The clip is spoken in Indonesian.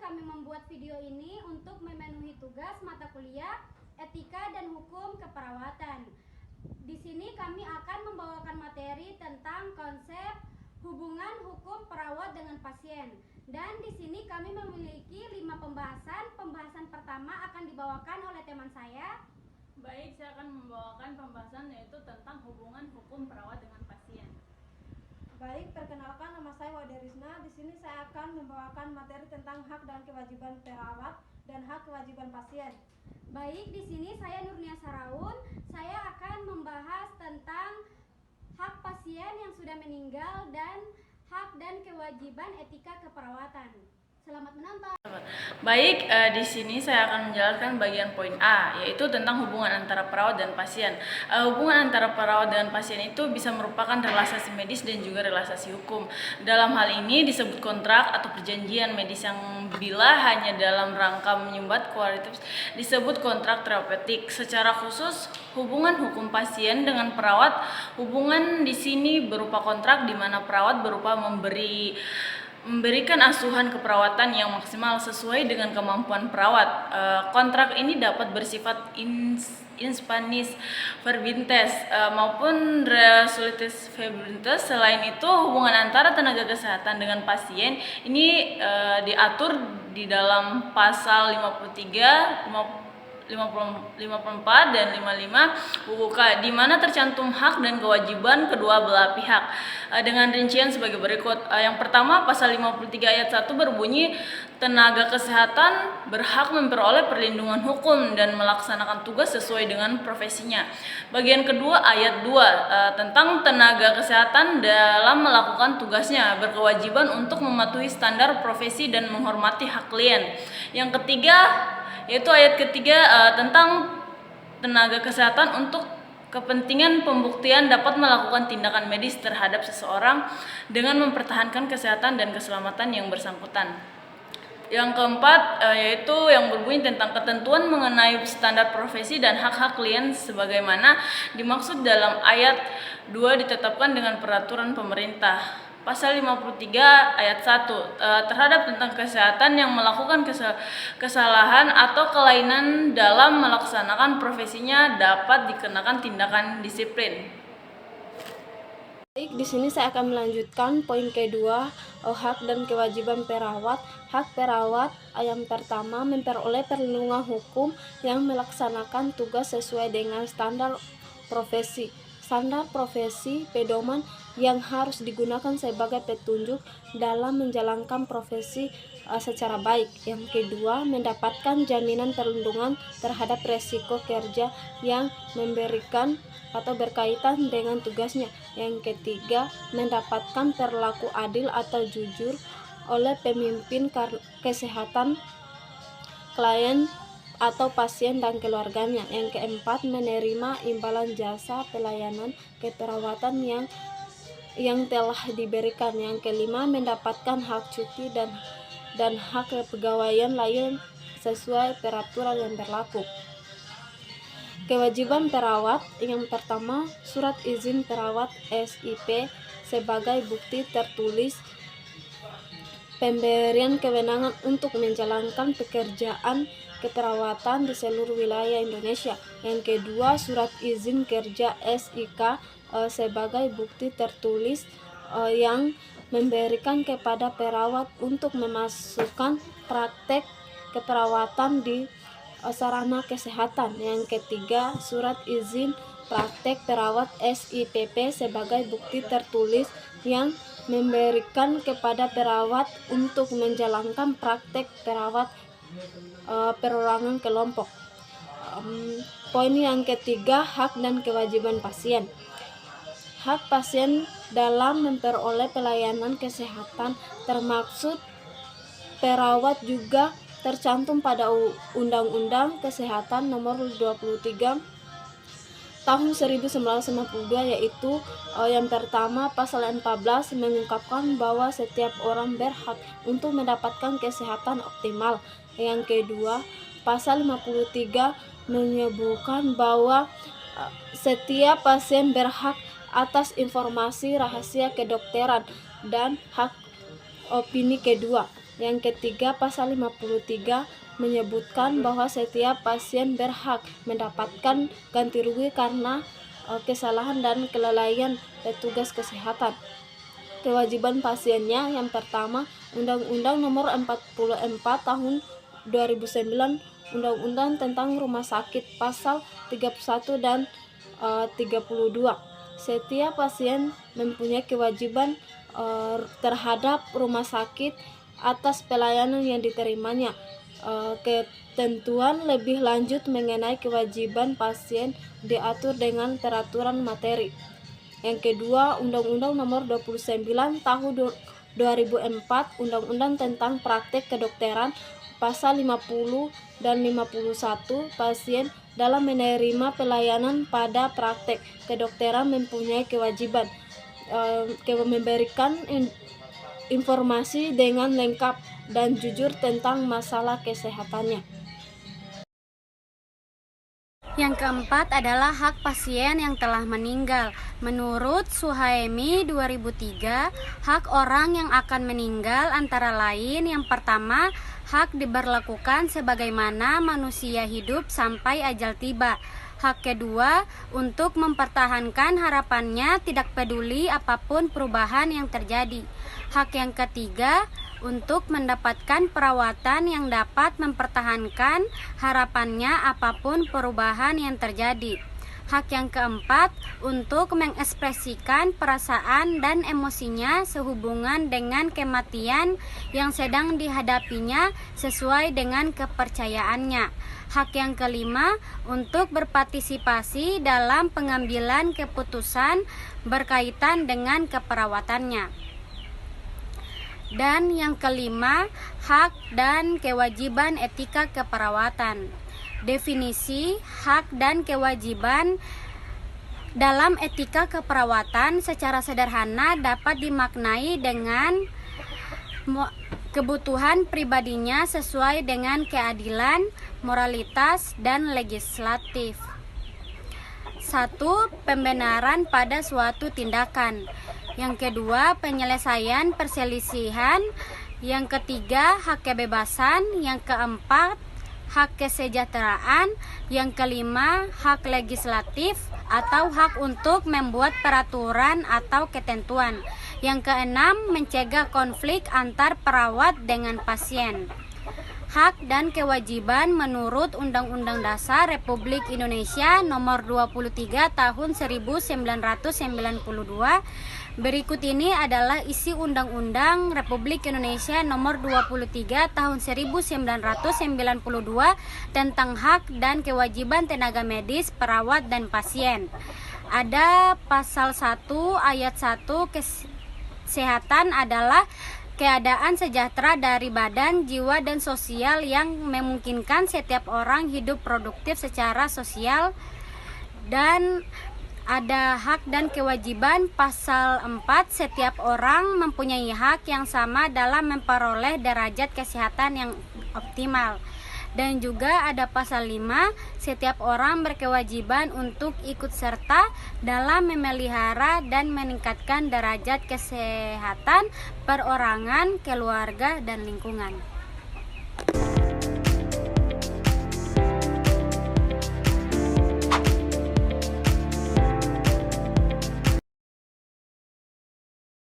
kami membuat video ini untuk memenuhi tugas mata kuliah Etika dan Hukum Keperawatan. Di sini kami akan membawakan materi tentang konsep hubungan hukum perawat dengan pasien. Dan di sini kami memiliki 5 pembahasan. Pembahasan pertama akan dibawakan oleh teman saya. Baik, saya akan membawakan pembahasan yaitu tentang hubungan hukum perawat dengan pasien. Baik, perkenalkan nama saya Wade Rizna. Di sini saya akan membawakan materi tentang hak dan kewajiban perawat dan hak kewajiban pasien. Baik, di sini saya Nurnia Saraun. Saya akan membahas tentang hak pasien yang sudah meninggal dan hak dan kewajiban etika keperawatan. Selamat menonton. Baik, di sini saya akan menjelaskan bagian poin A, yaitu tentang hubungan antara perawat dan pasien. Hubungan antara perawat dengan pasien itu bisa merupakan relasi medis dan juga relasi hukum. Dalam hal ini disebut kontrak atau perjanjian medis yang bila hanya dalam rangka menyumbat kualitas disebut kontrak terapeutik. Secara khusus, hubungan hukum pasien dengan perawat, hubungan di sini berupa kontrak di mana perawat berupa memberikan asuhan keperawatan yang maksimal sesuai dengan kemampuan perawat. Kontrak ini dapat bersifat in Spanish verbintes maupun resultes verbintes. Selain itu, hubungan antara tenaga kesehatan dengan pasien ini diatur di dalam pasal 53, 54 dan 55 UUK, di mana tercantum hak dan kewajiban kedua belah pihak dengan rincian sebagai berikut. Yang pertama, pasal 53 ayat 1 berbunyi tenaga kesehatan berhak memperoleh perlindungan hukum dan melaksanakan tugas sesuai dengan profesinya. Bagian kedua ayat 2 tentang tenaga kesehatan dalam melakukan tugasnya berkewajiban untuk mematuhi standar profesi dan menghormati hak klien. Yang ketiga yaitu ayat ketiga tentang tenaga kesehatan untuk kepentingan pembuktian dapat melakukan tindakan medis terhadap seseorang dengan mempertahankan kesehatan dan keselamatan yang bersangkutan. Yang keempat yaitu yang berbunyi tentang ketentuan mengenai standar profesi dan hak-hak klien sebagaimana dimaksud dalam ayat 2 ditetapkan dengan peraturan pemerintah. Pasal 53 ayat 1 terhadap tentang kesehatan yang melakukan kesalahan atau kelainan dalam melaksanakan profesinya dapat dikenakan tindakan disiplin. Baik, di sini saya akan melanjutkan poin kedua, hak dan kewajiban perawat. Hak perawat yang pertama memperoleh perlindungan hukum yang melaksanakan tugas sesuai dengan standar profesi. Standar profesi pedoman yang harus digunakan sebagai petunjuk dalam menjalankan profesi secara baik. Yang kedua, mendapatkan jaminan perlindungan terhadap resiko kerja yang memberikan atau berkaitan dengan tugasnya. Yang ketiga, mendapatkan perilaku adil atau jujur oleh pemimpin kesehatan klien atau pasien dan keluarganya. Yang keempat, menerima imbalan jasa pelayanan keperawatan yang telah diberikan. Yang kelima, mendapatkan hak cuti dan hak kepegawaian lain sesuai peraturan yang berlaku. Kewajiban perawat yang pertama, surat izin perawat SIP sebagai bukti tertulis pemberian kewenangan untuk menjalankan pekerjaan keperawatan di seluruh wilayah Indonesia. Yang kedua, surat izin kerja SIK sebagai bukti tertulis yang memberikan kepada perawat untuk memasukkan praktek keperawatan di sarana kesehatan. Yang ketiga, surat izin praktek perawat SIPP sebagai bukti tertulis yang memberikan kepada perawat untuk menjalankan praktek perawat perorangan kelompok. Poin yang ketiga, hak dan kewajiban pasien. Hak pasien dalam memperoleh pelayanan kesehatan termaksud perawat juga tercantum pada Undang-Undang Kesehatan Nomor 23 Tahun 1992, yaitu yang pertama, pasal 14 mengungkapkan bahwa setiap orang berhak untuk mendapatkan kesehatan optimal. Yang kedua, pasal 53 menyebutkan bahwa setiap pasien berhak atas informasi rahasia kedokteran dan hak opini kedua. Yang ketiga, pasal 53 menyebutkan bahwa setiap pasien berhak mendapatkan ganti rugi karena kesalahan dan kelalaian petugas kesehatan. Kewajiban pasiennya yang pertama, Undang-Undang Nomor 44 Tahun 2009, Undang-Undang tentang Rumah Sakit pasal 31 dan 32. Setiap pasien mempunyai kewajiban terhadap rumah sakit atas pelayanan yang diterimanya. Ketentuan lebih lanjut mengenai kewajiban pasien diatur dengan peraturan materi. Yang kedua, Undang-Undang Nomor 29 Tahun 2004, Undang-Undang tentang Praktek Kedokteran pasal 50 dan 51, pasien dalam menerima pelayanan pada praktek kedokteran mempunyai kewajiban memberikan informasi dengan lengkap dan jujur tentang masalah kesehatannya. Yang keempat adalah hak pasien yang telah meninggal. Menurut Suhaemi 2003, hak orang yang akan meninggal antara lain yang pertama, hak diberlakukan sebagaimana manusia hidup sampai ajal tiba. Hak kedua, untuk mempertahankan harapannya tidak peduli apapun perubahan yang terjadi. Hak yang ketiga, untuk mendapatkan perawatan yang dapat mempertahankan harapannya apapun perubahan yang terjadi. Hak yang keempat, untuk mengekspresikan perasaan dan emosinya sehubungan dengan kematian yang sedang dihadapinya sesuai dengan kepercayaannya. Hak yang kelima, untuk berpartisipasi dalam pengambilan keputusan berkaitan dengan keperawatannya. Dan yang kelima, hak dan kewajiban etika keperawatan. Definisi hak dan kewajiban dalam etika keperawatan secara sederhana dapat dimaknai dengan kebutuhan pribadinya sesuai dengan keadilan, moralitas, dan legislatif. 1. Pembenaran pada suatu tindakan. Yang kedua, penyelesaian perselisihan. Yang ketiga, hak kebebasan. Yang keempat, hak kesejahteraan. Yang kelima, hak legislatif atau hak untuk membuat peraturan atau ketentuan. Yang keenam, mencegah konflik antar perawat dengan pasien. Hak dan kewajiban menurut Undang-Undang Dasar Republik Indonesia Nomor 23 Tahun 1992. Berikut ini adalah isi Undang-Undang Republik Indonesia Nomor 23 Tahun 1992 tentang hak dan kewajiban tenaga medis, perawat, dan pasien. Ada pasal 1 ayat 1, kesehatan adalah keadaan sejahtera dari badan, jiwa, dan sosial yang memungkinkan setiap orang hidup produktif secara sosial. Dan ada hak dan kewajiban pasal 4, setiap orang mempunyai hak yang sama dalam memperoleh derajat kesehatan yang optimal. Dan juga ada pasal 5, setiap orang berkewajiban untuk ikut serta dalam memelihara dan meningkatkan derajat kesehatan perorangan, keluarga, dan lingkungan.